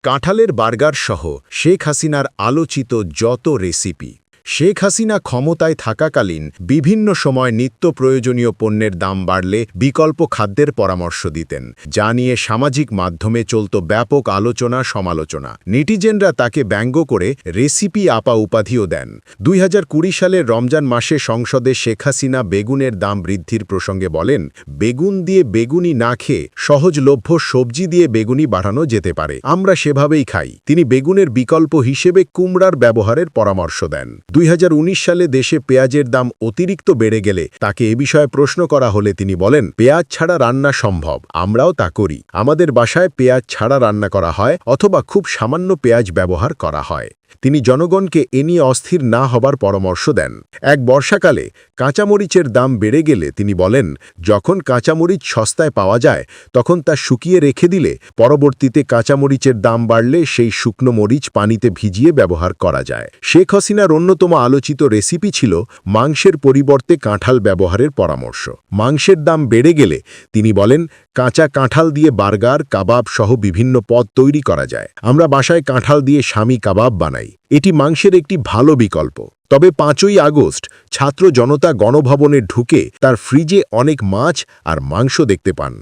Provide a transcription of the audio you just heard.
কাঁঠালের বার্গার সহ শেখ হাসিনার আলোচিত যত রেসিপি। শেখ হাসিনা ক্ষমতায় থাকাকালীন বিভিন্ন সময় নিত্য প্রয়োজনীয় পণ্যের দাম বাড়লে বিকল্প খাদ্যের পরামর্শ দিতেন, যা নিয়ে সামাজিক মাধ্যমে চলত ব্যাপক আলোচনা সমালোচনা। নেটিজেনরা তাকে ব্যঙ্গ করে রেসিপি আপা উপাধিও দেন। 2020 সালের রমজান মাসে সংসদে শেখ হাসিনা বেগুনের দাম বৃদ্ধির প্রসঙ্গে বলেন, বেগুন দিয়ে বেগুনি না খেয়ে সহজলভ্য সবজি দিয়ে বেগুনি বাড়ানো যেতে পারে, আমরা সেভাবেই খাই। তিনি বেগুনের বিকল্প হিসেবে কুমড়ার ব্যবহারের পরামর্শ দেন। 2019 সালে দেশে পেঁয়াজের দাম অতিরিক্ত বেড়ে গেলে তাকে এ বিষয়ে প্রশ্ন করা হলে তিনি বলেন, পেঁয়াজ ছাড়া রান্না সম্ভব, আমরাও তা করি। আমাদের বাসায় পেঁয়াজ ছাড়া রান্না করা হয় অথবা খুব সামান্য পেঁয়াজ ব্যবহার করা হয়। তিনি জনগণকে এ নিয়ে অস্থির না হবার পরামর্শ দেন। এক বর্ষাকালে কাঁচামরিচের দাম বেড়ে গেলে তিনি বলেন, যখন কাঁচামরিচ সস্তায় পাওয়া যায় তখন তা শুকিয়ে রেখে দিলে পরবর্তীতে কাঁচামরিচের দাম বাড়লে সেই শুকনো মরিচ পানিতে ভিজিয়ে ব্যবহার করা যায়। শেখ হাসিনার অন্যতম আলোচিত রেসিপি ছিল মাংসের পরিবর্তে কাঁঠাল ব্যবহারের পরামর্শ। মাংসের দাম বেড়ে গেলে তিনি বলেন, কাঁচা কাঁঠাল দিয়ে বার্গার, কাবাব সহ বিভিন্ন পদ তৈরি করা যায়। আমরা বাসায় কাঁঠাল দিয়ে স্বামী কাবাব বানাই। এটি মাংসের একটি ভালো বিকল্প। তবে 5ই আগস্ট ছাত্র জনতা গণভবনে ঢুকে তার ফ্রিজে অনেক মাছ আর মাংস দেখতে পান।